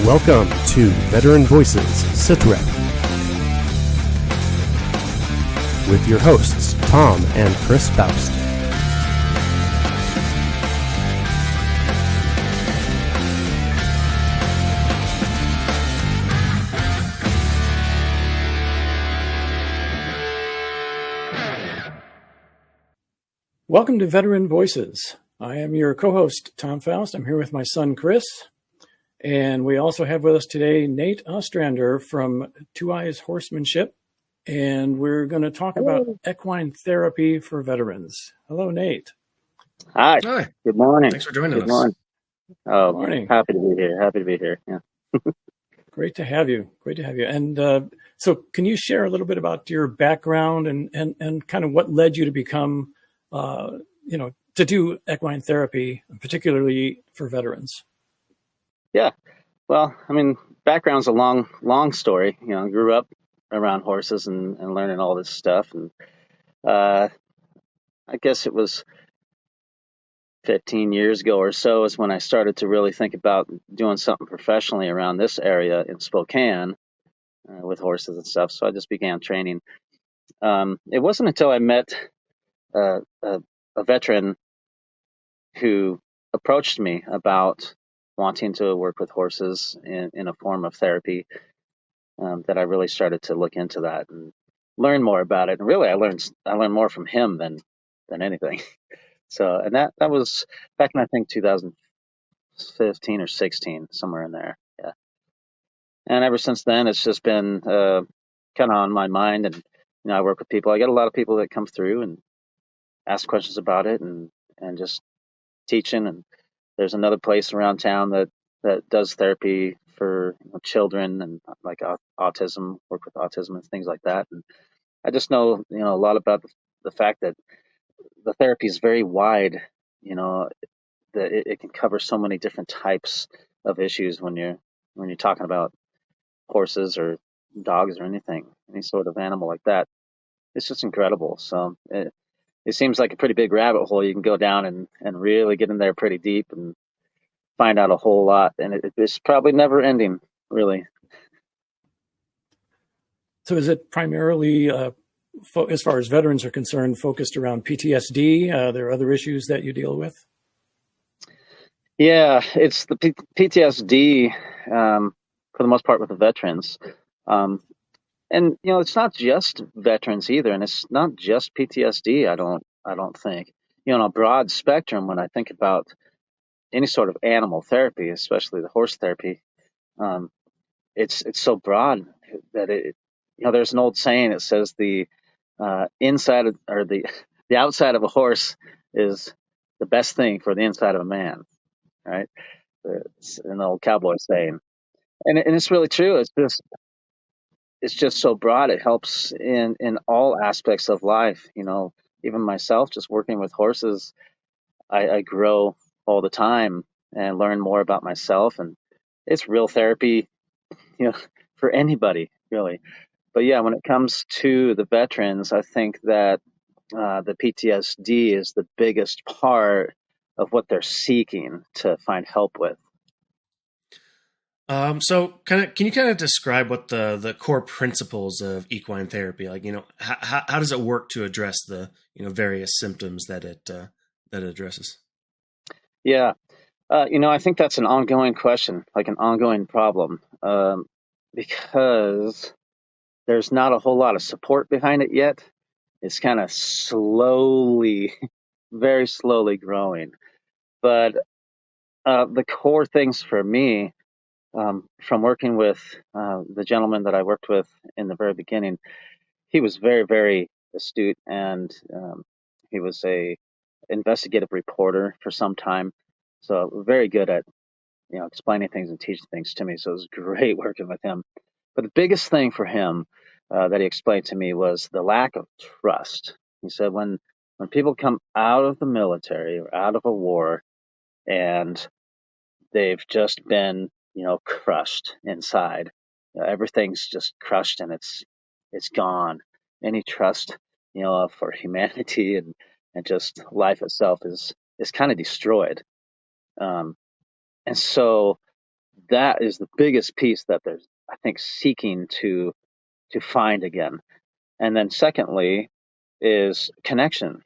Welcome to Veteran Voices SITREP with your hosts, Tom and Chris Faust. Welcome to Veteran Voices. I am your co-host, Tom Faust. I'm here with my son, Chris. And we also have with us today Nate Ostrander from Two Eyes Horsemanship. And we're going to talk about equine therapy for veterans. Hello, Nate. Hi. Good morning. Thanks for joining us. Good morning. Oh, Good morning. Happy to be here. Yeah. Great to have you. And so can you share a little bit about your background and kind of what led you to become, to do equine therapy, particularly for veterans? Yeah. Well, background's a long story. I grew up around horses and learning all this stuff. And I guess it was 15 years ago or so is when I started to really think about doing something professionally around this area in Spokane with horses and stuff. So I just began training. It wasn't until I met a veteran who approached me about wanting to work with horses in a form of therapy that I really started to look into that and learn more about it. And really, I learned more from him than anything. So, and that was back in, I think, 2015 or 16, somewhere in there. Yeah. And ever since then, it's just been kind of on my mind. And, I work with people. I get a lot of people that come through and ask questions about it and just teaching. And there's another place around town that does therapy for children and like autism, work with autism and things like that. And I just know, a lot about the fact that the therapy is very wide, that it can cover so many different types of issues when you're talking about horses or dogs or any sort of animal like that. It's just incredible. So it seems like a pretty big rabbit hole you can go down and really get in there pretty deep and find out a whole lot. And it's probably never ending, really. So is it primarily, as far as veterans are concerned, focused around PTSD? There are other issues that you deal with? Yeah, it's the PTSD for the most part with the veterans. And it's not just veterans either, and it's not just PTSD. I don't think. On a broad spectrum, when I think about any sort of animal therapy, especially the horse therapy, it's so broad that there's an old saying that says the inside of, or the outside of a horse is the best thing for the inside of a man, right? It's an old cowboy saying, and it's really true. It's just so broad. It helps in all aspects of life. Even myself, just working with horses, I grow all the time and learn more about myself. And it's real therapy, for anybody, really. But yeah, when it comes to the veterans, I think that the PTSD is the biggest part of what they're seeking to find help with. So can you kind of describe what the core principles of equine therapy, like, how does it work to address the, various symptoms that it addresses? Yeah. I think that's an ongoing question, like an ongoing problem, because there's not a whole lot of support behind it yet. It's kind of slowly, very slowly growing. But the core things for me, from working with the gentleman that I worked with in the very beginning, he was very, very astute, and he was a investigative reporter for some time, so very good at explaining things and teaching things to me. So it was great working with him. But the biggest thing for him that he explained to me was the lack of trust. He said when people come out of the military or out of a war and they've just been crushed inside, everything's just crushed and it's gone. Any trust for humanity and just life itself is kind of destroyed. And so that is the biggest piece that there's, I think, seeking to find again. And then secondly is connection.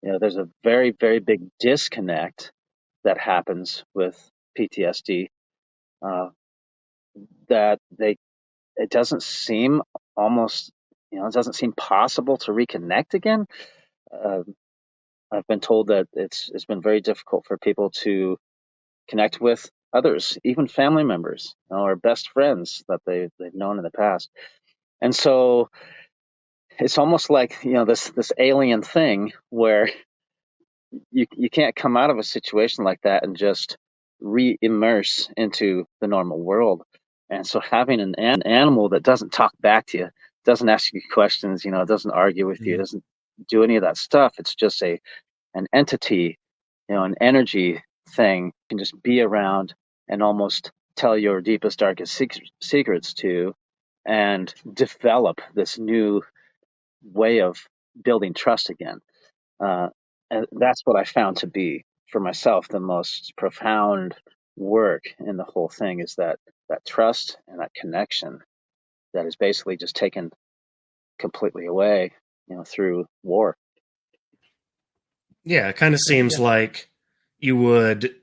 There's a very, very big disconnect that happens with PTSD, that it doesn't seem almost, it doesn't seem possible to reconnect again. I've been told that it's been very difficult for people to connect with others, even family members, or best friends that they've known in the past. And so it's almost like, this alien thing where you can't come out of a situation like that and just re-immerse into the normal world. And so having an animal that doesn't talk back to you, doesn't ask you questions, doesn't argue with you, doesn't do any of that stuff. It's just an entity, an energy thing you can just be around and almost tell your deepest, darkest secrets to, and develop this new way of building trust again. And that's what I found to be, for myself, the most profound work in the whole thing, is that trust and that connection that is basically just taken completely away, through war. Yeah, it kind of seems like you would,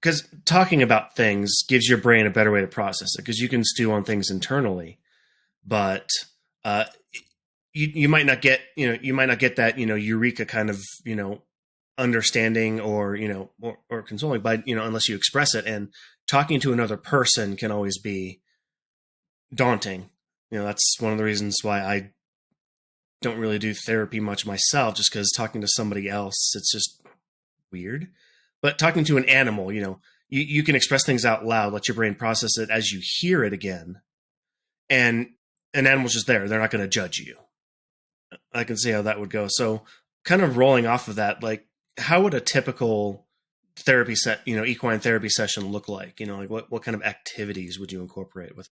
because talking about things gives your brain a better way to process it, because you can stew on things internally, but you might not get, that, eureka kind of, understanding or consoling by, unless you express it. And talking to another person can always be daunting. That's one of the reasons why I don't really do therapy much myself, just because talking to somebody else, it's just weird. But talking to an animal, you can express things out loud, let your brain process it as you hear it again. And an animal's just there. They're not going to judge you. I can see how that would go. So kind of rolling off of that, like, how would a typical therapy equine therapy session look like? Like what kind of activities would you incorporate with?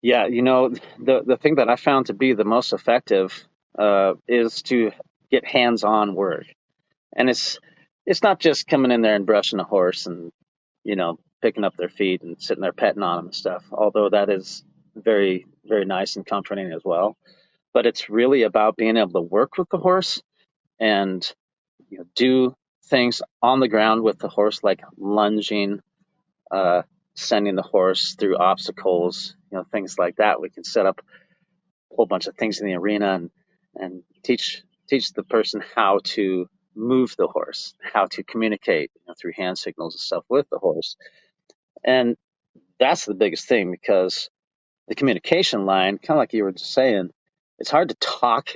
Yeah. The thing that I found to be the most effective is to get hands-on work. And it's not just coming in there and brushing a horse and, picking up their feet and sitting there petting on them and stuff, although that is very, very nice and comforting as well. But it's really about being able to work with the horse and do things on the ground with the horse, like lunging, sending the horse through obstacles, things like that. We can set up a whole bunch of things in the arena and teach the person how to move the horse, how to communicate through hand signals and stuff with the horse. And that's the biggest thing, because the communication line, kind of like you were just saying, it's hard to talk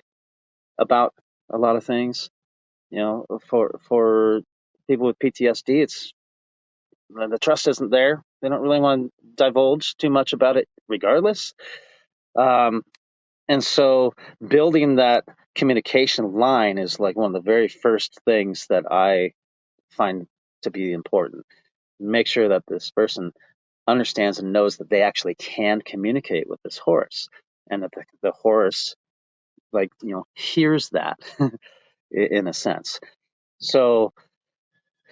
about a lot of things. For people with PTSD, it's the trust isn't there. They don't really want to divulge too much about it regardless. And so building that communication line is like one of the very first things that I find to be important. Make sure that this person understands and knows that they actually can communicate with this horse, and that the horse, hears that in a sense. So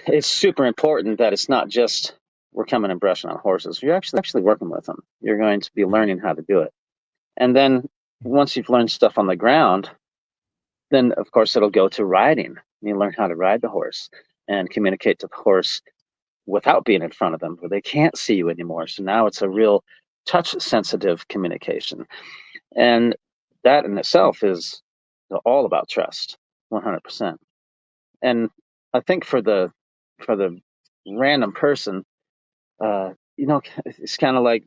it's super important that it's not just we're coming and brushing on horses. You're actually working with them. You're going to be learning how to do it. And then once you've learned stuff on the ground, then of course it'll go to riding. You learn how to ride the horse and communicate to the horse without being in front of them, where they can't see you anymore. So now it's a real touch-sensitive communication. And that in itself is all about trust, 100%. And I think for the random person, it's kind of like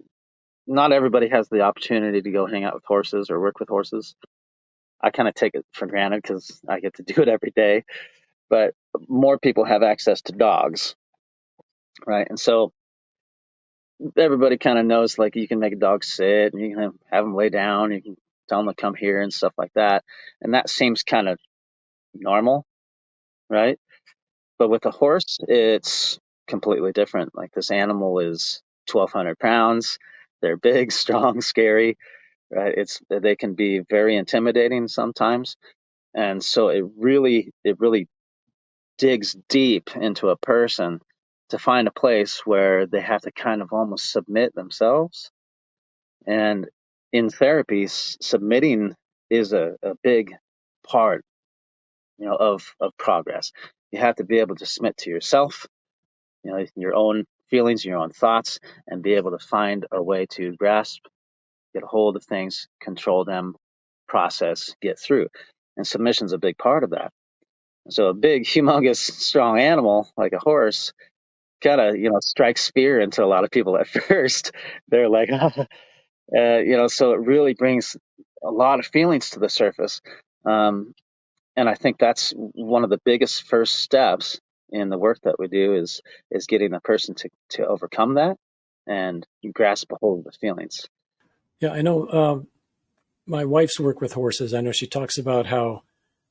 not everybody has the opportunity to go hang out with horses or work with horses. I kind of take it for granted because I get to do it every day. But more people have access to dogs, right? And so everybody kind of knows, like, you can make a dog sit and you can have them lay down. You can tell them to come here and stuff like that. And that seems kind of normal, right? But with a horse, it's completely different. Like, this animal is 1,200 pounds. They're big, strong, scary, right? They can be very intimidating sometimes. And so it really digs deep into a person to find a place where they have to kind of almost submit themselves. And in therapy, submitting is a big part, of progress. You have to be able to submit to yourself, your own feelings, your own thoughts, and be able to find a way to grasp, get a hold of things, control them, process, get through. And submission's a big part of that. So a big, humongous, strong animal like a horse kind of, strikes fear into a lot of people at first. They're like, so it really brings a lot of feelings to the surface. And I think that's one of the biggest first steps in the work that we do is getting the person to overcome that and grasp a hold of the feelings. Yeah, I know my wife's work with horses. I know she talks about how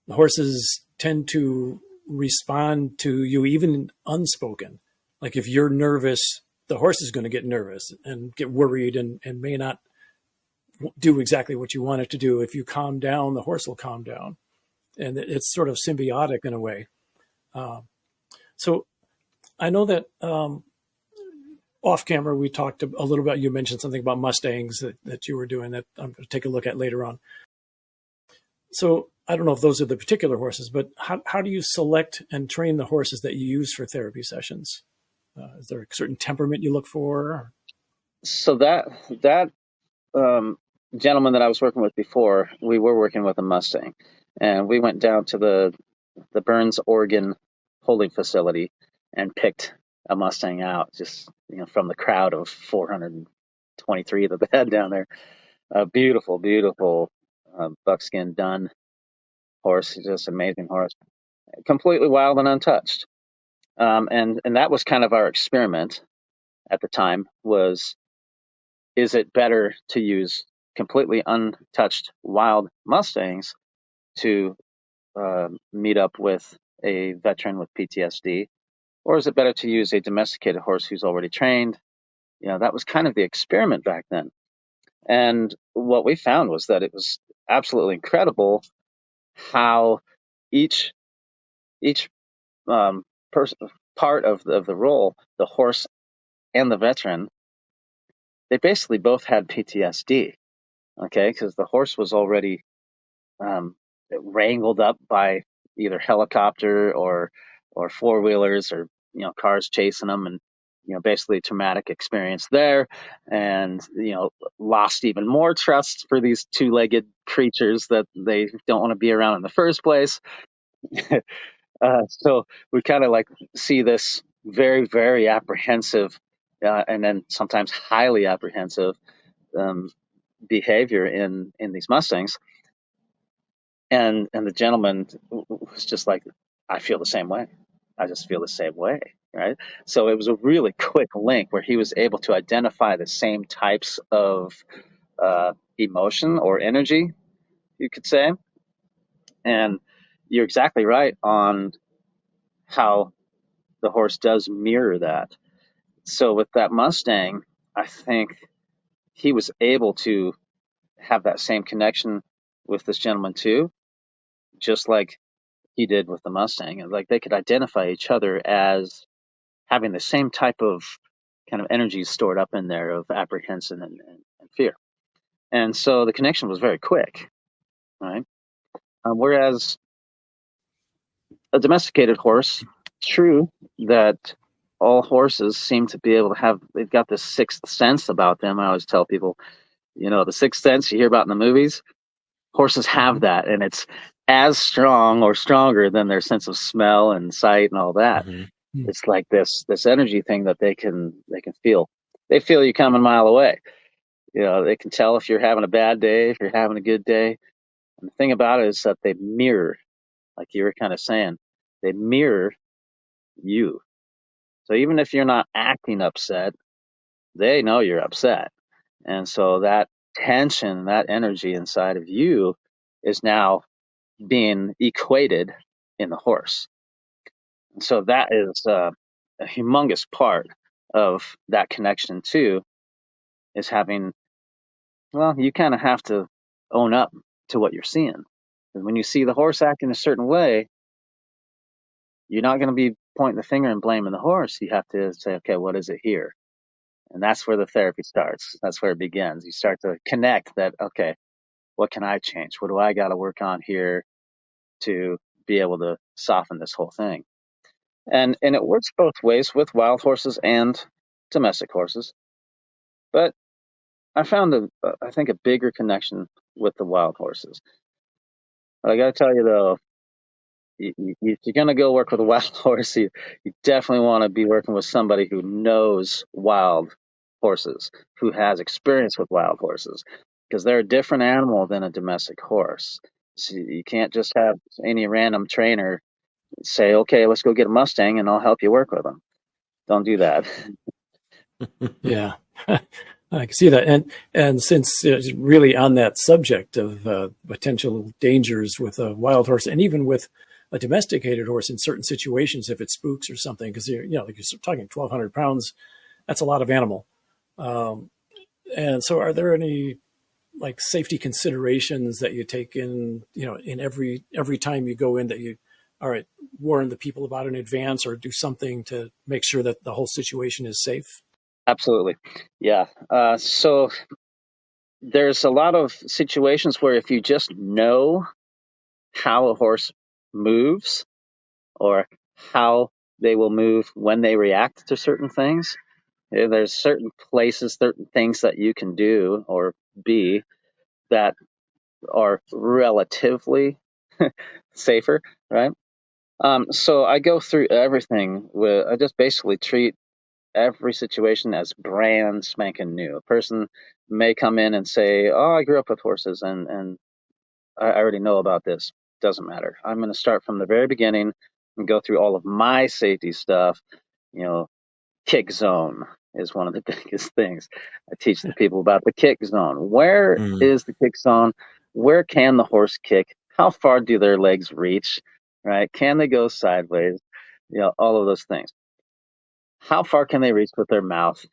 the horses tend to respond to you even unspoken. Like if you're nervous, the horse is going to get nervous and get worried and may not do exactly what you want it to do. If you calm down, the horse will calm down. And it's sort of symbiotic in a way. So I know that off camera, we talked a little bit, you mentioned something about Mustangs that you were doing that I'm going to take a look at later on. So I don't know if those are the particular horses, but how do you select and train the horses that you use for therapy sessions? Is there a certain temperament you look for? So that gentleman that I was working with before, we were working with a Mustang, and we went down to the Burns, Oregon holding facility and picked a Mustang out just from the crowd of 423 that they had down there. A beautiful, beautiful buckskin dun horse, just amazing horse, completely wild and untouched. And that was kind of our experiment at the time was, is it better to use completely untouched wild Mustangs to meet up with a veteran with PTSD, or is it better to use a domesticated horse who's already trained? That was kind of the experiment back then. And what we found was that it was absolutely incredible how each part of the role, the horse and the veteran, they basically both had PTSD. Okay, because the horse was already wrangled up by either helicopter or four wheelers or cars chasing them, and basically traumatic experience there, and lost even more trust for these two-legged creatures that they don't want to be around in the first place. So we kind of like see this very, very apprehensive and then sometimes highly apprehensive behavior in these Mustangs. And the gentleman was just like, I feel the same way. I just feel the same way, right? So it was a really quick link where he was able to identify the same types of emotion or energy, you could say. And you're exactly right on how the horse does mirror that. So with that Mustang, I think he was able to have that same connection with this gentleman too, just like he did with the Mustang. And like they could identify each other as having the same type of kind of energy stored up in there of apprehension and fear. And so the connection was very quick, right? Whereas a domesticated horse, true that all horses seem to be able to have, they've got this sixth sense about them. I always tell people, the sixth sense you hear about in the movies, horses have that, and it's as strong or stronger than their sense of smell and sight and all that. Mm-hmm. It's like this energy thing that they can feel. They feel you coming a mile away. They can tell if you're having a bad day, if you're having a good day. And the thing about it is that they mirror, like you were kind of saying, they mirror you. So even if you're not acting upset, they know you're upset. And so that tension, that energy inside of you is now being equated in the horse. And so that is a humongous part of that connection too, is having, you kind of have to own up to what you're seeing. And when you see the horse acting a certain way, you're not going to be pointing the finger and blaming the horse. You have to say, okay, what is it here? And that's where the therapy starts. That's where it begins. You start to connect that, okay, what can I change? What do I got to work on here to be able to soften this whole thing? And it works both ways with wild horses and domestic horses. But I found, I think, a bigger connection with the wild horses. But I got to tell you, though, if you're going to go work with a wild horse, you definitely want to be working with somebody who knows wild horses, who has experience with wild horses, because they're a different animal than a domestic horse. So you can't just have any random trainer say, okay, let's go get a Mustang and I'll help you work with them. Don't do that. Yeah, I can see that. And since it's really on that subject of potential dangers with a wild horse, and even with a domesticated horse in certain situations, if it spooks or something, because like you're talking 1,200 pounds, that's a lot of animal. And so, are there any like safety considerations that you take in every time you go in, that you, all right, warn the people about in advance, or do something to make sure that the whole situation is safe? Absolutely. Yeah. So there's a lot of situations where if you just know how a horse moves or how they will move when they react to certain things, there's certain places, certain things that you can do or be that are relatively safer, right? So I go through everything I just basically treat every situation as brand spanking new. A person may come in and say, "Oh, I grew up with horses, and I already know about this." Doesn't matter. I'm going to start from the very beginning and go through all of my safety stuff. Kick zone is one of the biggest things. I teach the people about the kick zone. Where is the kick zone? Where can the horse kick? How far do their legs reach? Right? Can they go sideways? All of those things. How far can they reach with their mouth?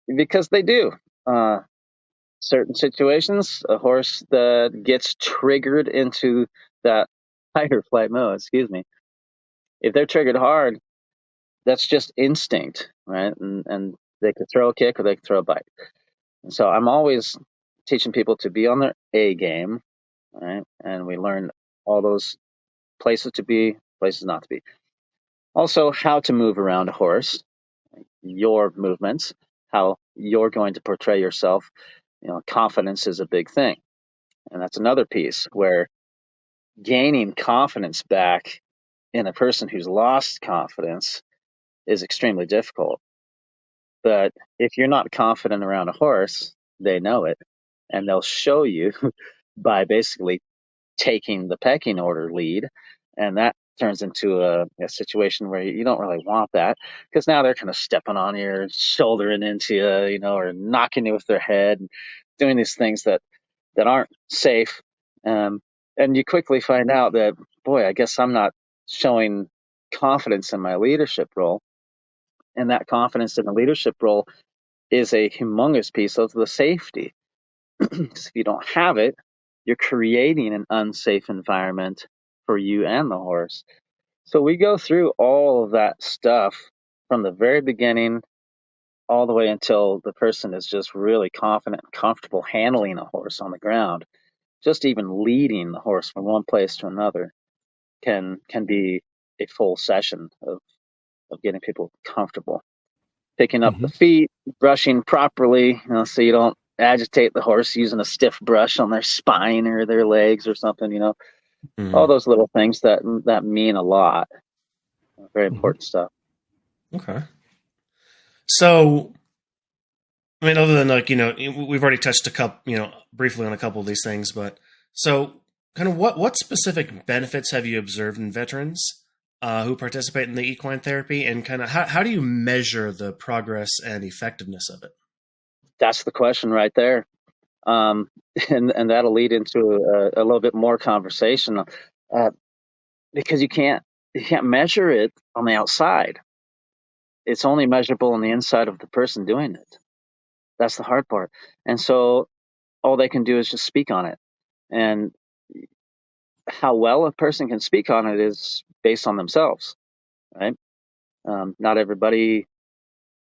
Because they do. Certain situations, a horse that gets triggered into that fight or flight mode, excuse me, if they're triggered hard, that's just instinct, right? And they could throw a kick or they could throw a bite. And so I'm always teaching people to be on their A game, right? And we learn all those places to be, places not to be. Also, how to move around a horse, your movements, how you're going to portray yourself. Confidence is a big thing. And that's another piece where gaining confidence back in a person who's lost confidence is extremely difficult. But if you're not confident around a horse, they know it, and they'll show you by basically taking the pecking order lead. And that turns into a situation where you don't really want that, because now they're kind of stepping on you, shouldering into you, or knocking you with their head, and doing these things that aren't safe. And you quickly find out that, boy, I guess I'm not showing confidence in my leadership role. And that confidence in the leadership role is a humongous piece of the safety. Because if you don't have it, you're creating an unsafe environment for you and the horse. So we go through all of that stuff from the very beginning all the way until the person is just really confident and comfortable handling a horse on the ground. Just even leading the horse from one place to another can be a full session of getting people comfortable. Picking up the feet, brushing properly, so you don't agitate the horse using a stiff brush on their spine or their legs or something, all those little things that mean a lot. Very important stuff. Okay. So, I mean, other than we've already touched briefly on a couple of these things, but so kind of what specific benefits have you observed in veterans who participate in the equine therapy, and kind of how do you measure the progress and effectiveness of it? That's the question right there. And that'll lead into a little bit more conversation, because you can't measure it on the outside. It's only measurable on the inside of the person doing it. That's the hard part. And so all they can do is just speak on it. And how well a person can speak on it is based on themselves, right? Not everybody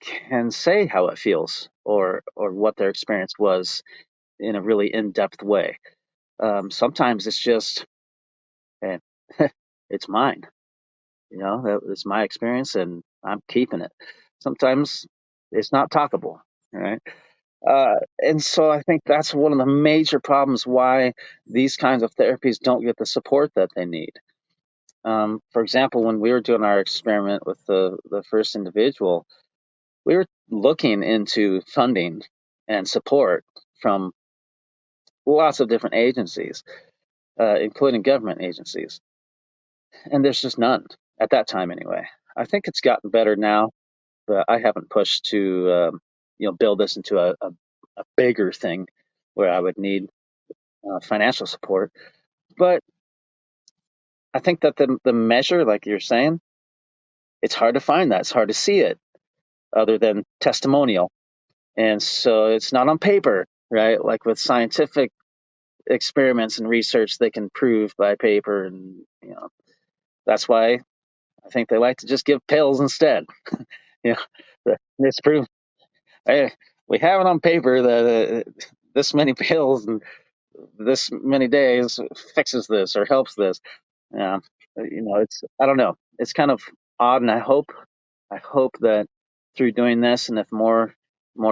can say how it feels or what their experience was in a really in-depth way. Sometimes it's just, eh, it's mine. It's my experience and I'm keeping it. Sometimes it's not talkable, right? And so I think that's one of the major problems why these kinds of therapies don't get the support that they need. For example, when we were doing our experiment with the first individual, we were looking into funding and support from lots of different agencies, including government agencies. And there's just none at that time anyway. I think it's gotten better now, but I haven't pushed to build this into a bigger thing where I would need financial support. But I think that the measure, like you're saying, it's hard to find that. It's hard to see it other than testimonial. And so it's not on paper, right? Like with scientific experiments and research, they can prove by paper. And, that's why I think they like to just give pills instead. It's proof. Hey, we have it on paper that this many pills and this many days fixes this or helps this. Yeah, it's, I don't know. It's kind of odd, and I hope that through doing this, and if more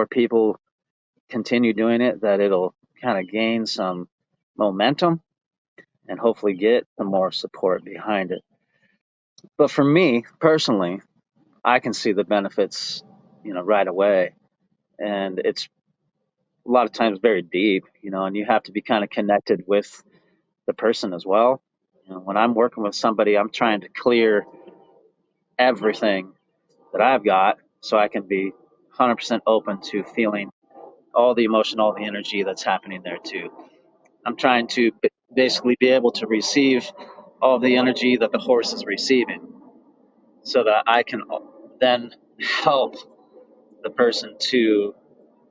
people continue doing it, that it'll kind of gain some momentum and hopefully get some more support behind it. But for me personally, I can see the benefits, right away, and it's a lot of times very deep, and you have to be kind of connected with the person as well. When I'm working with somebody, I'm trying to clear everything that I've got so I can be 100% open to feeling all the emotion, all the energy that's happening there too. I'm trying to basically be able to receive all the energy that the horse is receiving so that I can then help the person to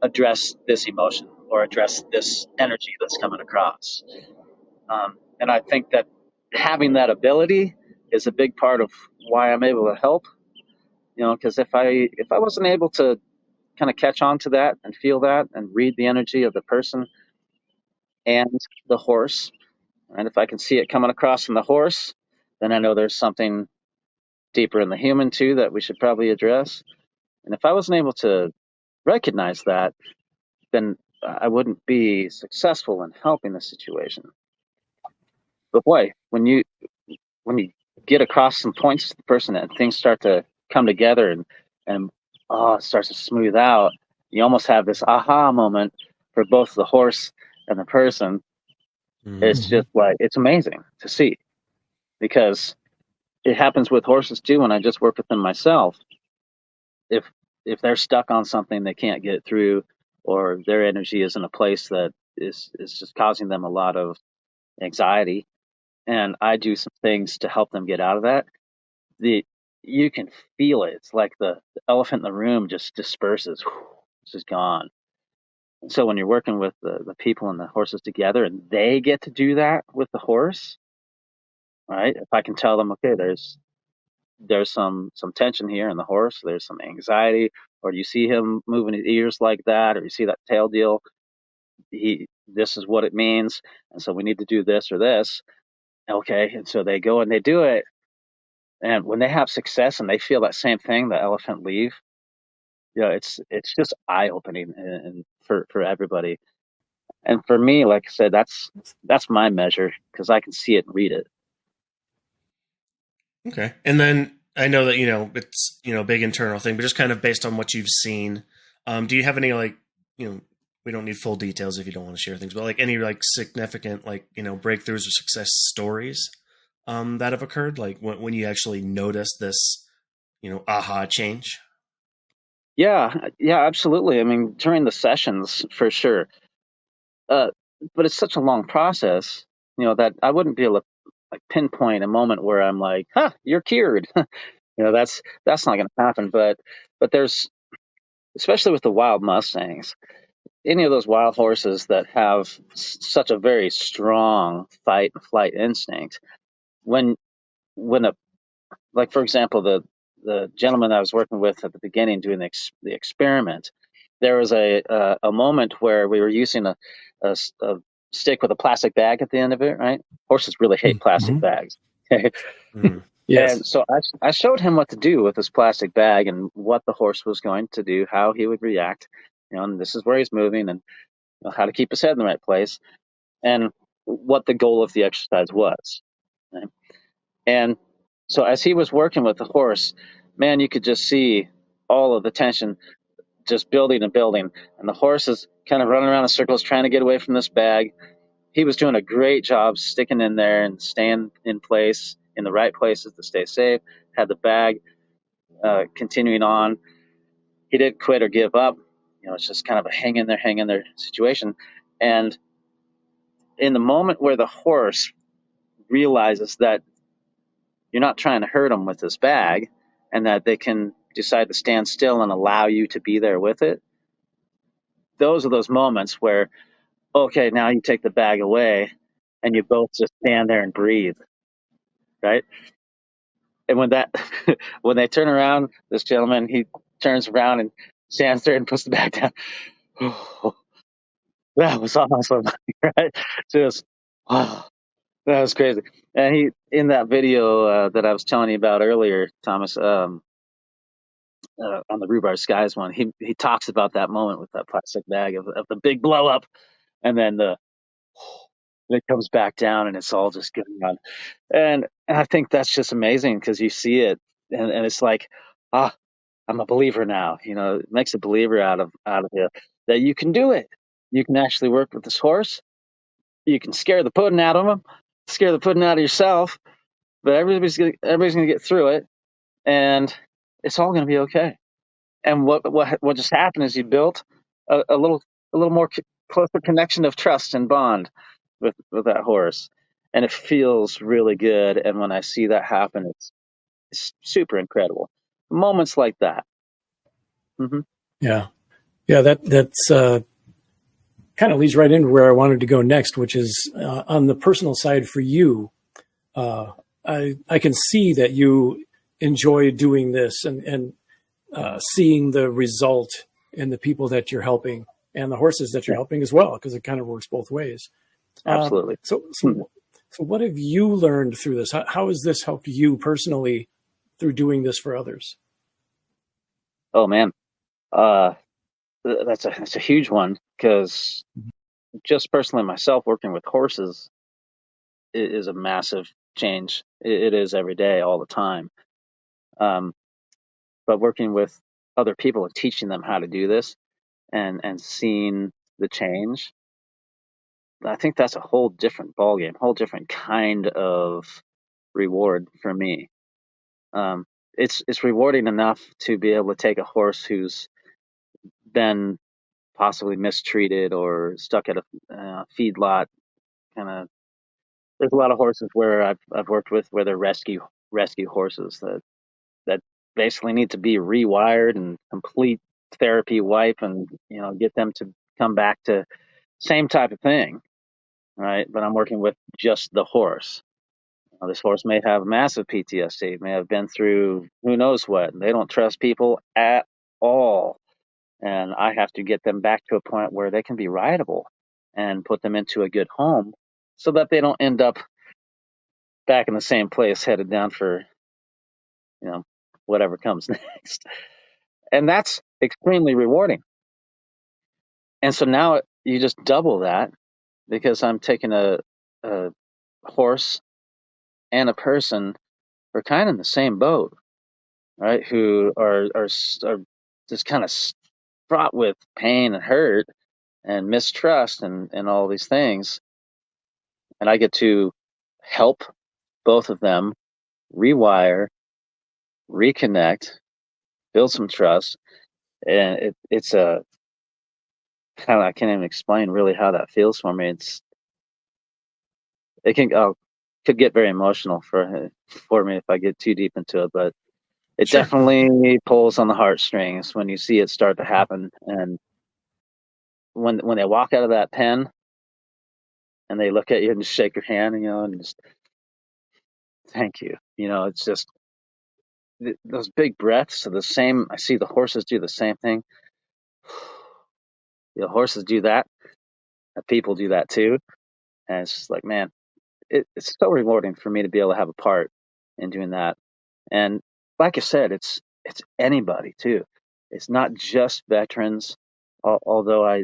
address this emotion or address this energy that's coming across. And I think that having that ability is a big part of why I'm able to help. Because if I wasn't able to kind of catch on to that and feel that and read the energy of the person and the horse, and if I can see it coming across from the horse, then I know there's something deeper in the human too that we should probably address. And if I wasn't able to recognize that, then I wouldn't be successful in helping the situation. But boy, when you get across some points to the person and things start to come together and it starts to smooth out, you almost have this aha moment for both the horse and the person. Mm-hmm. It's just like, it's amazing to see, because it happens with horses too. When I just work with them myself, if they're stuck on something they can't get through, or their energy is in a place that is just causing them a lot of anxiety, and I do some things to help them get out of that, you can feel it. It's like the elephant in the room just disperses. It's just gone. And so when you're working with the people and the horses together, and they get to do that with the horse, right? If I can tell them, okay, there's some tension here in the horse, there's some anxiety, or you see him moving his ears like that, or you see that tail deal, this is what it means, and so we need to do this or this. Okay, and so they go and they do it, and when they have success and they feel that same thing, the elephant leave, it's just eye-opening and for everybody. And for me, like I said, that's my measure, because I can see it and read it. Okay. And then I know that, it's, a big internal thing, but just kind of based on what you've seen, do you have any, we don't need full details if you don't want to share things, but any significant, breakthroughs or success stories that have occurred? Like when you actually notice this, aha change? Yeah, absolutely. I mean, during the sessions, for sure. But it's such a long process, that I wouldn't be able to pinpoint a moment where I'm like, you're cured. That's not going to happen. But there's, especially with the wild Mustangs, any of those wild horses that have such a very strong fight and flight instinct, when for example, the gentleman I was working with at the beginning doing the experiment, there was a moment where we were using a stick with a plastic bag at the end of it, right? Horses really hate plastic Mhm. bags. Mm. Yes. And so I showed him what to do with this plastic bag and what the horse was going to do, how he would react, and this is where he's moving, and how to keep his head in the right place, and what the goal of the exercise was. Right? And so as he was working with the horse, man, you could just see all of the tension just building and building. And the horse is kind of running around in circles trying to get away from this bag. He was doing a great job sticking in there and staying in place, in the right places to stay safe, had the bag continuing on. He didn't quit or give up. It's just kind of a hang in there situation. And in the moment where the horse realizes that you're not trying to hurt them with this bag and that they can decide to stand still and allow you to be there with it, those are those moments where, okay, now you take the bag away and you both just stand there and breathe, right? And when they turn around, this gentleman, he turns around and stands there and puts the bag down. Oh, that was awesome, right? Just, oh, that was crazy. And he, in that video that I was telling you about earlier, Thomas, on the Rhubarb Skies one, he talks about that moment with that plastic bag of the big blow up, and then it comes back down, and it's all just going on. And I think that's just amazing because you see it, and it's like, I'm a believer now. It makes a believer out of you, that you can do it. You can actually work with this horse. You can scare the pudding out of him, scare the pudding out of yourself, but everybody's gonna get through it, and it's all gonna be okay. And what just happened is you built a little more closer connection of trust and bond with that horse, and it feels really good. And when I see that happen, it's super incredible. Moments like that. Hmm. Yeah. Yeah. That's kind of leads right into where I wanted to go next, which is on the personal side for you. I can see that you enjoy doing this and seeing the result in the people that you're helping and the horses that you're helping as well, because it kind of works both ways. Absolutely. So what have you learned through this? How has this helped you personally through doing this for others? Oh man, that's a huge one, because just personally myself working with horses is a massive change. It is every day, all the time. But working with other people and teaching them how to do this and seeing the change, I think that's a whole different ballgame, whole different kind of reward for me. It's rewarding enough to be able to take a horse who's been possibly mistreated or stuck at a feedlot. Kind of, there's a lot of horses where I've worked with where they're rescue horses that basically need to be rewired and complete therapy wipe, and get them to come back to same type of thing, right? But I'm working with just the horse. This horse may have massive PTSD, may have been through who knows what, and they don't trust people at all. And I have to get them back to a point where they can be rideable and put them into a good home so that they don't end up back in the same place headed down for, whatever comes next. And that's extremely rewarding. And so now you just double that, because I'm taking a horse and a person who are kind of in the same boat, right? Who are just kind of fraught with pain and hurt and mistrust and all these things. And I get to help both of them rewire, reconnect, build some trust. And it's a kind of, I can't even explain really how that feels for me. Could get very emotional for me if I get too deep into it, but it Sure. definitely pulls on the heartstrings when you see it start to happen. And when they walk out of that pen and they look at you and just shake your hand, and just thank you. It's just those big breaths are the same. I see the horses do the same thing. The horses do that. People do that too. And it's just like, man, it's so rewarding for me to be able to have a part in doing that. And like I said, it's anybody too. It's not just veterans, although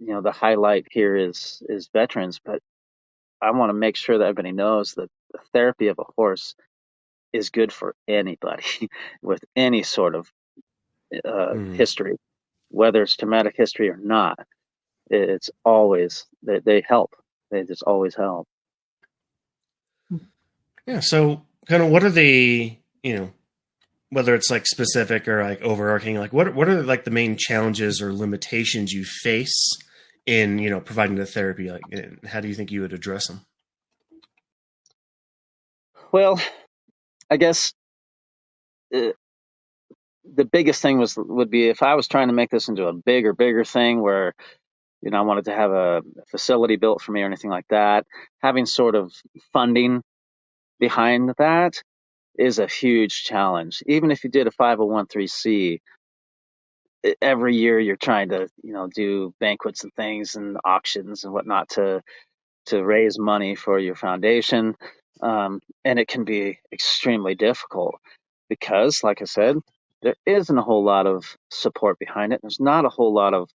the highlight here is veterans, but I want to make sure that everybody knows that the therapy of a horse is good for anybody with any sort of history, whether it's traumatic history or not. It's always they help. They just always help. Yeah. So, kind of, what are the whether it's like specific or like overarching, like what are like the main challenges or limitations you face in providing the therapy? Like, how do you think you would address them? Well, I guess the biggest thing would be if I was trying to make this into a bigger thing where I wanted to have a facility built for me or anything like that. Having sort of funding behind that is a huge challenge. Even if you did a 501(c), every year you're trying to do banquets and things and auctions and whatnot to raise money for your foundation, and it can be extremely difficult because, like I said, there isn't a whole lot of support behind it. There's not a whole lot of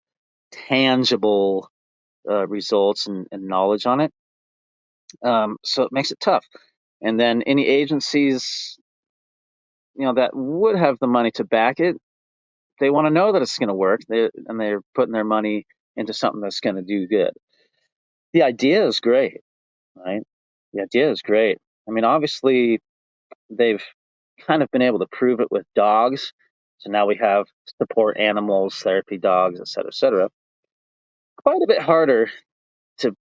tangible results and knowledge on it, so it makes it tough. And then any agencies that would have the money to back it, they want to know that it's going to work, and they're putting their money into something that's going to do good. The idea is great, right? The idea is great. I mean, obviously, they've kind of been able to prove it with dogs. So now we have support animals, therapy dogs, et cetera. Quite a bit harder to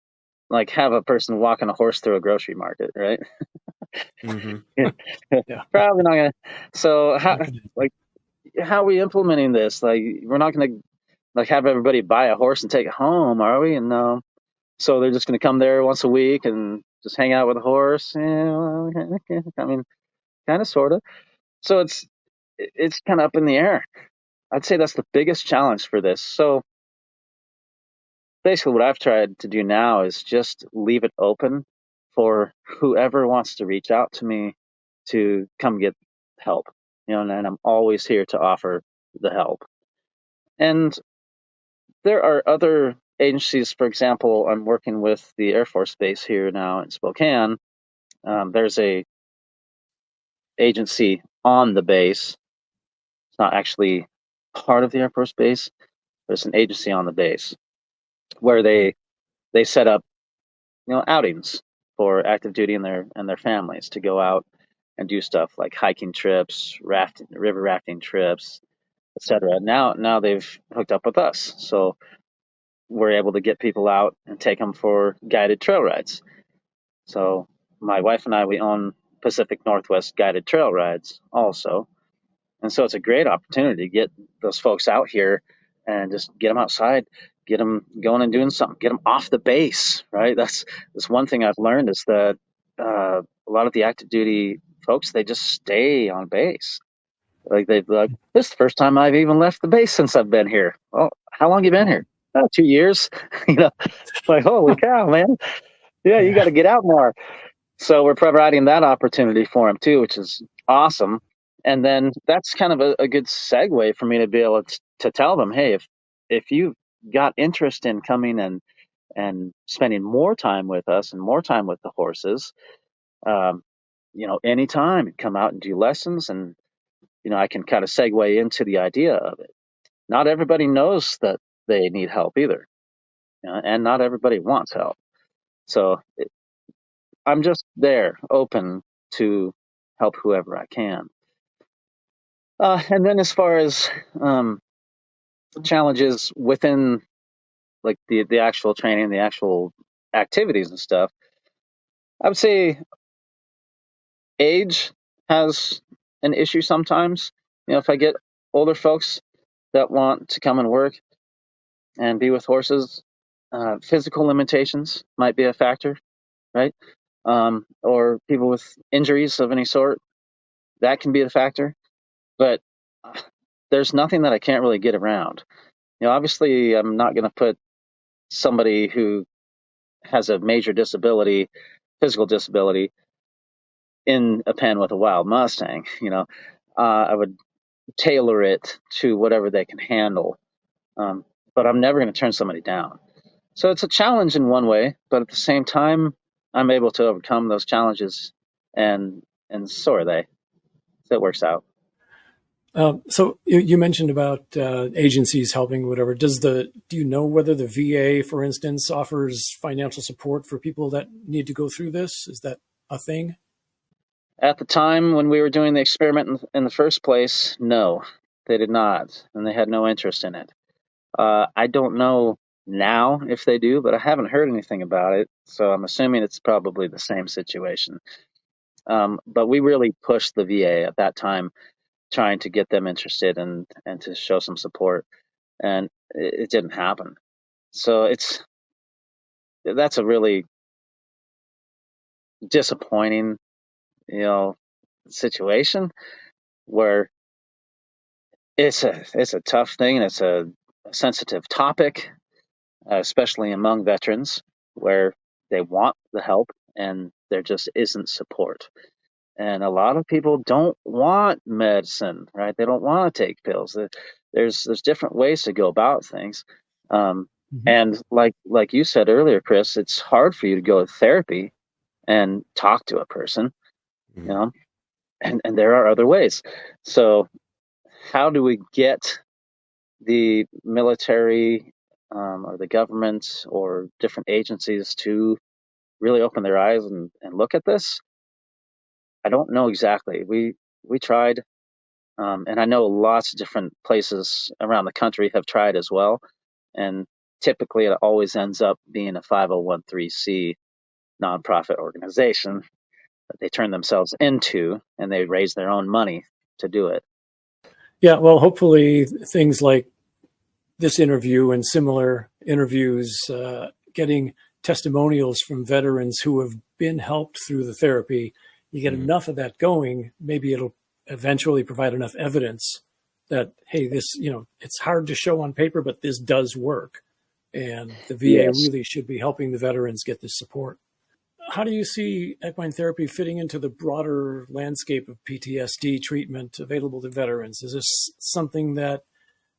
have a person walking a horse through a grocery market, right? Mm-hmm. Yeah. Probably not gonna. So how are we implementing this? Like, we're not gonna have everybody buy a horse and take it home, are we? And no. So they're just gonna come there once a week and just hang out with a horse. Yeah, I mean, kind of, sort of. So it's kind of up in the air. I'd say that's the biggest challenge for this. So basically what I've tried to do now is just leave it open for whoever wants to reach out to me to come get help. And I'm always here to offer the help. And there are other agencies. For example, I'm working with the Air Force Base here now in Spokane. There's a agency on the base. It's not actually part of the Air Force Base, but it's an agency on the base where they set up outings for active duty and their families to go out and do stuff like hiking trips, river rafting trips, etc. Now they've hooked up with us, so we're able to get people out and take them for guided trail rides. So my wife and I, we own Pacific Northwest guided trail rides also, and so it's a great opportunity to get those folks out here and just get them outside, get them going and doing something, get them off the base, right? That's one thing I've learned is that a lot of the active duty folks, they just stay on base. Like, this is the first time I've even left the base since I've been here. Well, how long you been here? 2 years. Like, holy cow, man. Yeah, you got to get out more. So we're providing that opportunity for them too, which is awesome. And then that's kind of a good segue for me to be able to tell them, hey, if you've got interest in coming and spending more time with us and more time with the horses, anytime, come out and do lessons, and I can kind of segue into the idea of it. Not everybody knows that they need help either, and not everybody wants help. So I'm just there, open to help whoever I can. And then as far as challenges within like the actual training, the actual activities and stuff, I would say age has an issue sometimes. If I get older folks that want to come and work and be with horses, physical limitations might be a factor, right? Or people with injuries of any sort, that can be a factor. but there's nothing that I can't really get around. Obviously, I'm not going to put somebody who has a major disability, physical disability, in a pen with a wild Mustang. I would tailor it to whatever they can handle. But I'm never going to turn somebody down. So it's a challenge in one way, but at the same time, I'm able to overcome those challenges, and so are they. So it works out. So you mentioned about agencies helping, whatever. Do you know whether the VA, for instance, offers financial support for people that need to go through this? Is that a thing? At the time when we were doing the experiment in the first place, no, they did not, and they had no interest in it. I don't know now if they do, but I haven't heard anything about it, so I'm assuming it's probably the same situation. But we really pushed the VA at that time, trying to get them interested and to show some support, and it didn't happen. So that's a really disappointing, situation where it's a tough thing, and it's a sensitive topic, especially among veterans, where they want the help and there just isn't support. And a lot of people don't want medicine, right? They don't want to take pills. There's different ways to go about things. And like you said earlier, Chris, it's hard for you to go to therapy and talk to a person, and there are other ways. So how do we get the military, or the government or different agencies to really open their eyes and look at this? I don't know exactly. We tried, and I know lots of different places around the country have tried as well. And typically, it always ends up being a 501(c) nonprofit organization that they turn themselves into, and they raise their own money to do it. Yeah, well, hopefully things like this interview and similar interviews, getting testimonials from veterans who have been helped through the therapy, you get enough of that going, maybe it'll eventually provide enough evidence that, hey, this, it's hard to show on paper, but this does work. And the VA really should be helping the veterans get this support. How do you see equine therapy fitting into the broader landscape of PTSD treatment available to veterans? Is this something that,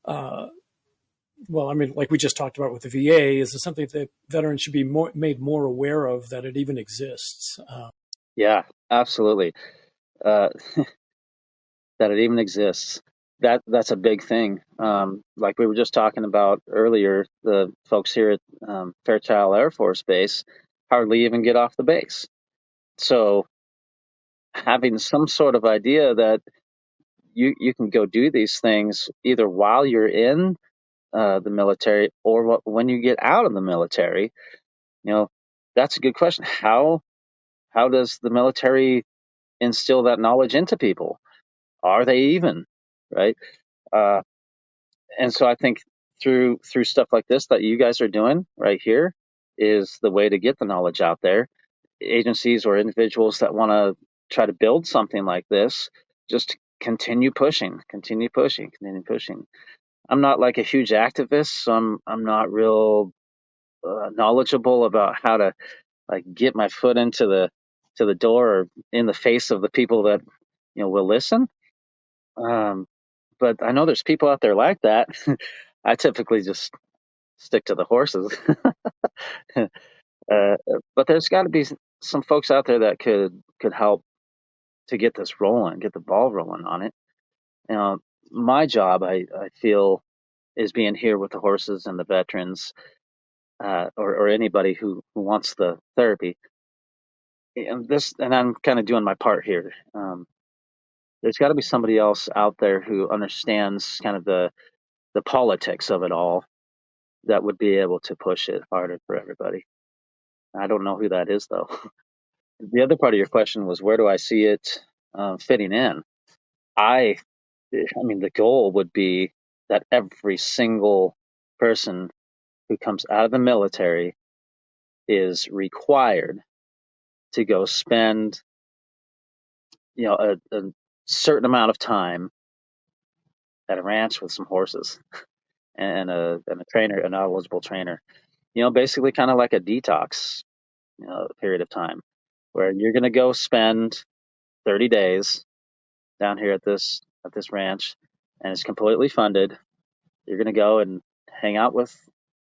like we just talked about with the VA, is this something that veterans should be made more aware of, that it even exists? Yeah, absolutely. That it even exists. That's a big thing. Like we were just talking about earlier, the folks here at Fairchild Air Force Base hardly even get off the base. So having some sort of idea that you can go do these things either while you're in the military or when you get out of the military, that's a good question. How does the military instill that knowledge into people? Are they even, right? And so I think through stuff like this that you guys are doing right here is the way to get the knowledge out there. Agencies or individuals that want to try to build something like this, just continue pushing. I'm not like a huge activist, so I'm not real knowledgeable about how to like get my foot into the door or in the face of the people that will listen. But I know there's people out there like that. I typically just stick to the horses. But there's got to be some folks out there that could help to get this rolling, get the ball rolling on it. My job, I feel, is being here with the horses and the veterans, or anybody who wants the therapy. And I'm kind of doing my part here. There's got to be somebody else out there who understands kind of the politics of it all, that would be able to push it harder for everybody. I don't know who that is, though. The other part of your question was, where do I see it fitting in? I mean, the goal would be that every single person who comes out of the military is required to go spend, a certain amount of time at a ranch with some horses and a trainer, an eligible trainer. Basically kind of like a detox, period of time where you're going to go spend 30 days down here at this ranch, and it's completely funded. You're going to go and hang out with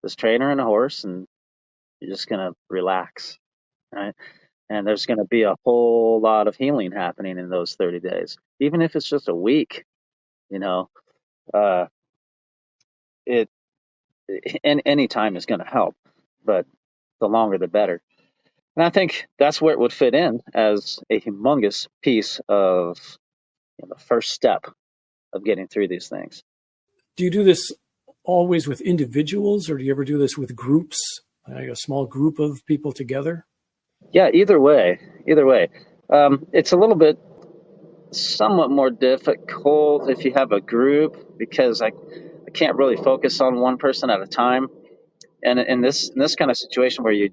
this trainer and a horse, and you're just going to relax, right? And there's going to be a whole lot of healing happening in those 30 days, even if it's just a week. You know, uh, it and any time is going to help, but the longer the better. And I think that's where it would fit in as a humongous piece of the first step of getting through these things. Do you do this always with individuals, or do you ever do this with groups, like a small group of people together? Yeah, either way. It's a little bit somewhat more difficult if you have a group, because I can't really focus on one person at a time. And in this kind of situation where you're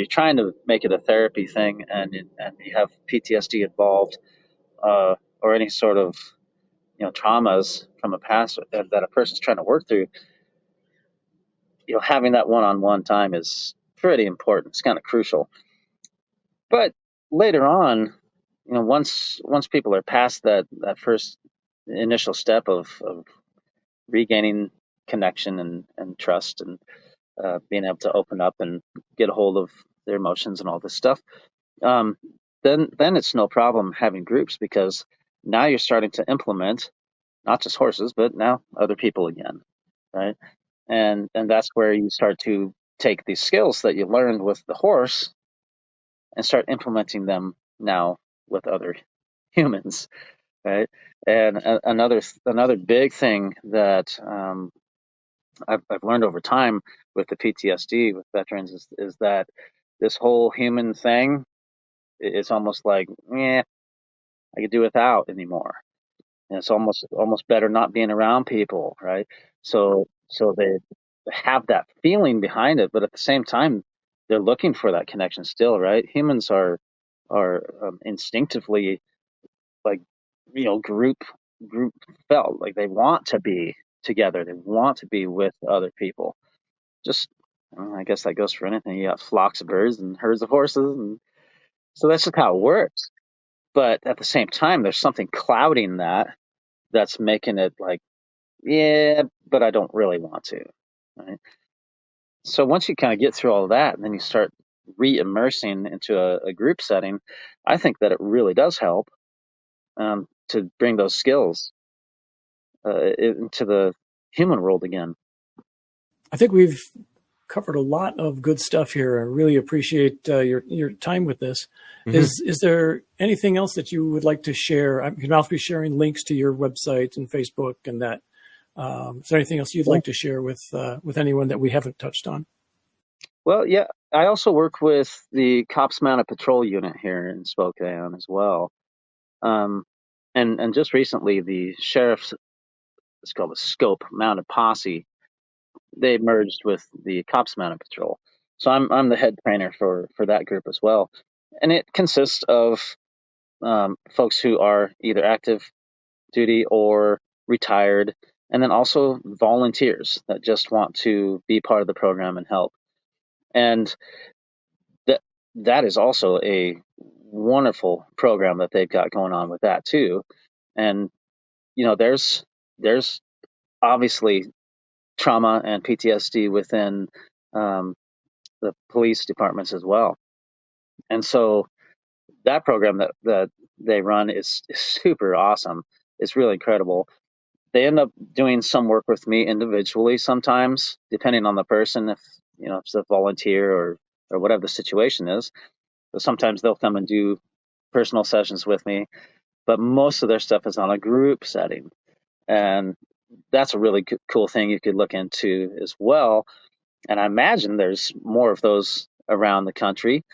trying to make it a therapy thing, and you have PTSD involved, or any sort of traumas from a past that a person's trying to work through, having that one-on-one time is pretty important. It's kind of crucial. But later on, once people are past that first initial step of regaining connection and trust, and being able to open up and get a hold of their emotions and all this stuff, then it's no problem having groups, because now you're starting to implement not just horses, but now other people again, right? And that's where you start to take these skills that you learned with the horse and start implementing them now with other humans, right? And another big thing that I've learned over time with the PTSD with veterans is that this whole human thing, it's almost like, I could do without anymore. And it's almost better not being around people, right? So they have that feeling behind it, but at the same time, they're looking for that connection still, right? Humans are instinctively, like, group felt, like they want to be together, they want to be with other people. Just, I guess that goes for anything. You got flocks of birds and herds of horses, and so that's just how it works. But at the same time, there's something clouding that's making it like, yeah, but I don't really want to, right? So once you kind of get through all of that, and then you start re-immersing into a group setting, I think that it really does help to bring those skills into the human world again. I think we've covered a lot of good stuff here. I really appreciate your time with this. Mm-hmm. Is there anything else that you would like to share? I'll be sharing links to your website and Facebook and that. Is there anything else you'd like to share with anyone that we haven't touched on? Well, yeah, I also work with the Cops Mounted Patrol Unit here in Spokane as well. And just recently, the sheriff's, it's called the Scope Mounted Posse, they merged with the Cops Mounted Patrol. So I'm the head trainer for that group as well. And it consists of folks who are either active duty or retired, and then also volunteers that just want to be part of the program and help. And that is also a wonderful program that they've got going on with that too. And there's obviously trauma and PTSD within the police departments as well. And so that program that they run is super awesome. It's really incredible. They end up doing some work with me individually sometimes, depending on the person, if it's a volunteer or whatever the situation is. But sometimes they'll come and do personal sessions with me, but most of their stuff is on a group setting. And that's a really cool thing you could look into as well. And I imagine there's more of those around the country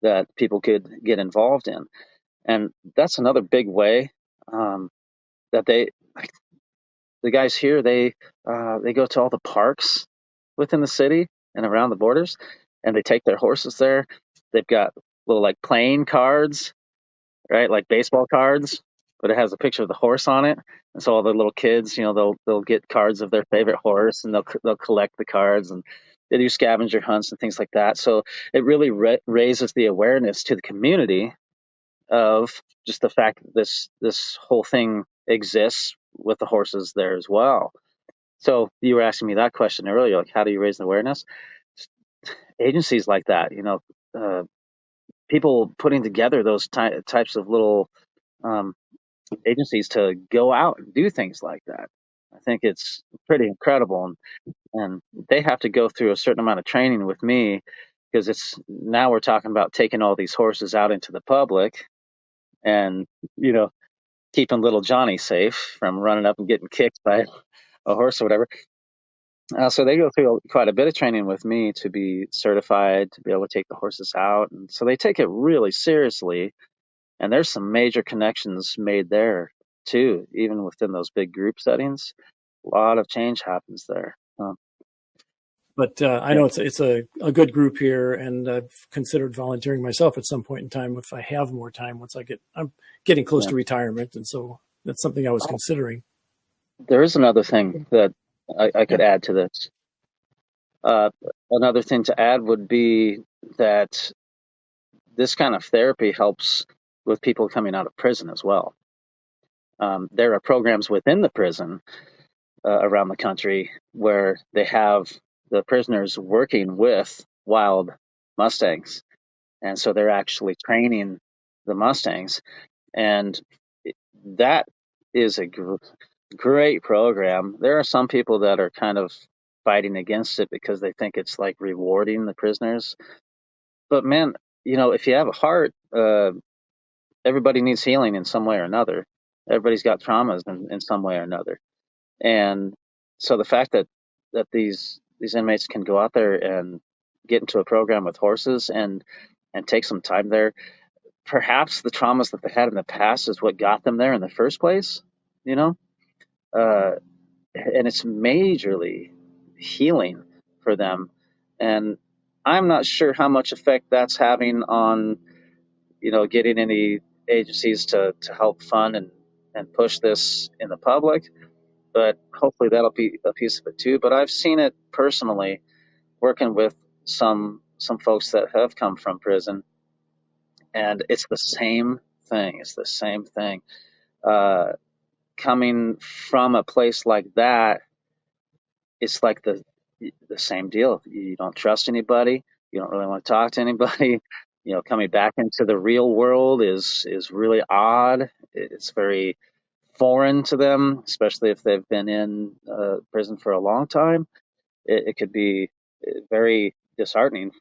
that people could get involved in. And that's another big way that the guys here, they go to all the parks within the city and around the borders, and they take their horses there. They've got little like playing cards, right? Like baseball cards, but it has a picture of the horse on it. And so all the little kids, they'll get cards of their favorite horse, and they'll collect the cards, and they do scavenger hunts and things like that. So it really raises the awareness to the community of just the fact that this whole thing exists with the horses there as well. So you were asking me that question earlier, like, how do you raise the awareness? Agencies like that, people putting together those types of little agencies to go out and do things like that. I think it's pretty incredible, and they have to go through a certain amount of training with me, because now we're talking about taking all these horses out into the public, and keeping little Johnny safe from running up and getting kicked by a horse or whatever. So they go through quite a bit of training with me to be certified to be able to take the horses out, and so they take it really seriously. And there's some major connections made there too, even within those big group settings. A lot of change happens there. But I know it's a good group here, and I've considered volunteering myself at some point in time if I have more time. I'm getting close to retirement, and so that's something I was considering. There is another thing that I could add to this. Another thing to add would be that this kind of therapy helps with people coming out of prison as well. There are programs within the prison around the country where they have the prisoners working with wild Mustangs. And so they're actually training the Mustangs. And that is a great program. There are some people that are kind of fighting against it because they think it's like rewarding the prisoners. But man, if you have a heart, everybody needs healing in some way or another. Everybody's got traumas in some way or another. And so the fact that these inmates can go out there and get into a program with horses and take some time there, perhaps the traumas that they had in the past is what got them there in the first place, and it's majorly healing for them. And I'm not sure how much effect that's having on, getting any agencies to help fund and push this in the public. But hopefully that'll be a piece of it too. But I've seen it personally working with some folks that have come from prison, and it's the same thing. It's the same thing. Coming from a place like that, it's like the same deal. You don't trust anybody. You don't really want to talk to anybody. Coming back into the real world is really odd. It's very foreign to them, especially if they've been in prison for a long time. It could be very disheartening,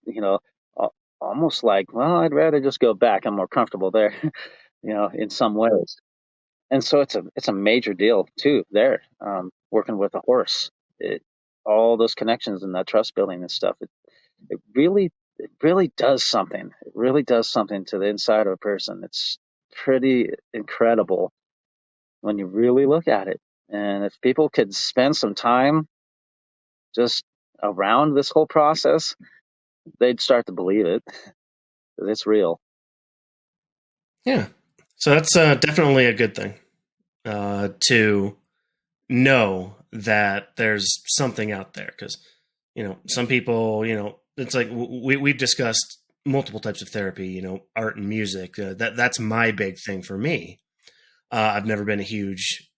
almost like, well, I'd rather just go back. I'm more comfortable there, in some ways. And so it's a major deal too there, working with a horse. All those connections and that trust building and stuff. It really does something. It really does something to the inside of a person. It's pretty incredible when you really look at it. And if people could spend some time just around this whole process, they'd start to believe it. It's real. Yeah. So that's definitely a good thing, to know that there's something out there. Because, some people, it's like we've discussed multiple types of therapy, art and music. That's my big thing for me. I've never been a huge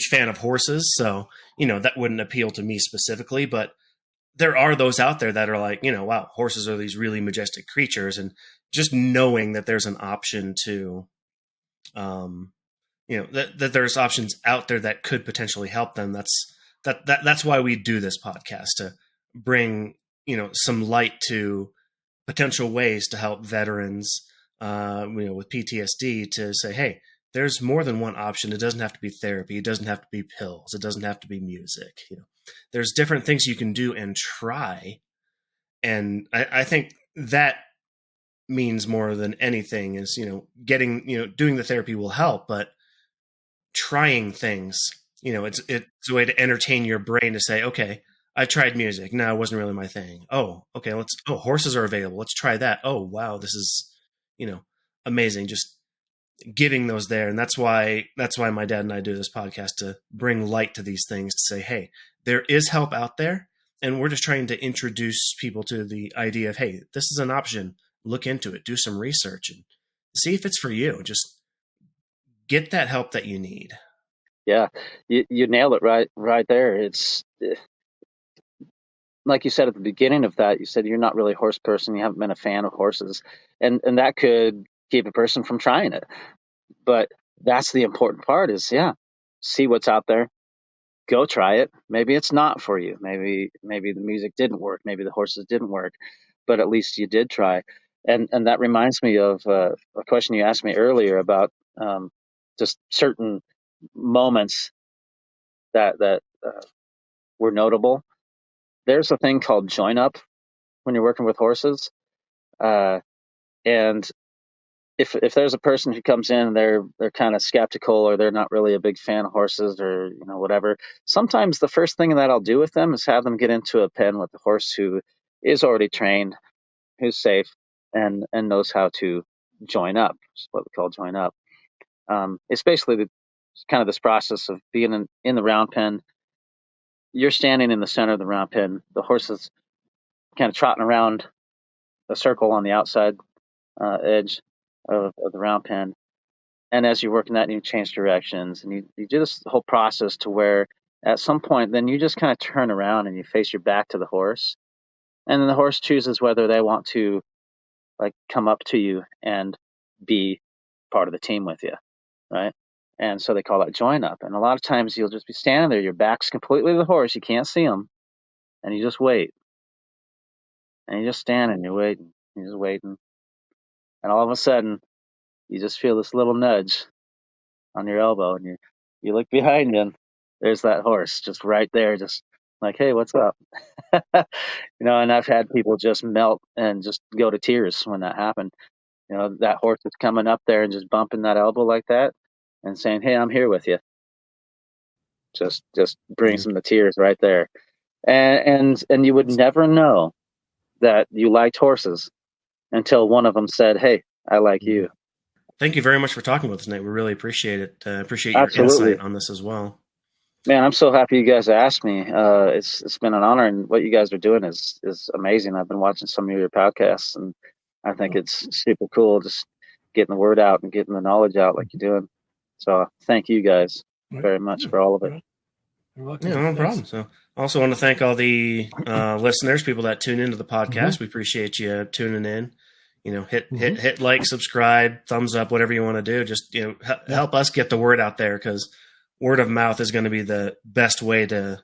fan of horses, so that wouldn't appeal to me specifically. But there are those out there that are like, wow, horses are these really majestic creatures, and just knowing that there's an option to, that there's options out there that could potentially help them. That's why we do this podcast, to bring some light to potential ways to help veterans, with PTSD, to say, hey, there's more than one option. It doesn't have to be therapy. It doesn't have to be pills. It doesn't have to be music. There's different things you can do and try. And I think that means more than anything is, doing the therapy will help, but trying things, it's a way to entertain your brain to say, okay, I tried music. No, it wasn't really my thing. Oh, okay. Horses are available. Let's try that. Oh, wow. This is, amazing. Just, giving those there. And that's why my dad and I do this podcast, to bring light to these things, to say, hey, there is help out there. And we're just trying to introduce people to the idea of, hey, this is an option. Look into it, do some research and see if it's for you. Just get that help that you need. Yeah, you nailed it right there. It's like you said at the beginning of that, you said you're not really a horse person. You haven't been a fan of horses, and that could keep a person from trying it. But that's the important part is, see what's out there, go try it. Maybe it's not for you. Maybe the music didn't work. Maybe the horses didn't work, but at least you did try. And that reminds me of a question you asked me earlier about just certain moments that were notable. There's a thing called join up when you're working with horses, and if there's a person who comes in and they're kind of skeptical, or they're not really a big fan of horses, or whatever, sometimes the first thing that I'll do with them is have them get into a pen with a horse who is already trained, who's safe, and knows how to join up. It's what we call join up. It's basically kind of this process of being in the round pen. You're standing in the center of the round pen. The horse is kind of trotting around a circle on the outside edge of the round pen. And as you're working that, you change directions, and you do this whole process to where at some point, then you just kind of turn around and you face your back to the horse. And then the horse chooses whether they want to come up to you and be part of the team with you, right? And so they call that join up. And a lot of times you'll just be standing there, your back's completely to the horse, you can't see him, and you just wait. And you just stand and you're waiting, you're just waiting. And all of a sudden, you just feel this little nudge on your elbow, and you look behind you, and there's that horse just right there, just like, hey, what's up? And I've had people just melt and just go to tears when that happened. That horse is coming up there and just bumping that elbow like that and saying, hey, I'm here with you. Just brings them to tears right there. And you would never know that you liked horses until one of them said, hey, I like you. Thank you very much for talking with us, Nate. We really appreciate it. Appreciate your Absolutely. insight on this as well. Man, I'm so happy you guys asked me. It's been an honor, and what you guys are doing is amazing. I've been watching some of your podcasts, and I think it's super cool just getting the word out and getting the knowledge out like you're doing. So thank you guys very much for all of it. You're welcome. Yeah, no problem. So I also want to thank all the listeners, people that tune into the podcast. We appreciate you tuning in. Hit like, subscribe, thumbs up, whatever you want to do. Just, help us get the word out there, because word of mouth is going to be the best way to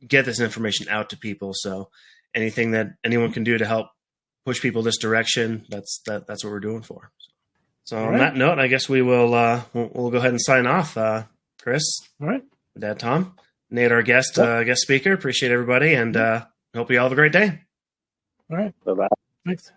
get this information out to people. So anything that anyone can do to help push people this direction, that's what we're doing for. So on that note, I guess we will we'll go ahead and sign off. Chris, all right, Dad, Tom, Nate, our guest speaker. Appreciate everybody, and hope you all have a great day. All right, Bye-bye. thanks.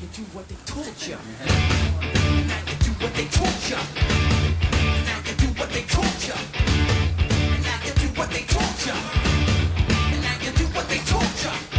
You do what they told you. Now you do what they told you. Now you do what they told you. Now you do what they told you. Now you do what they told you.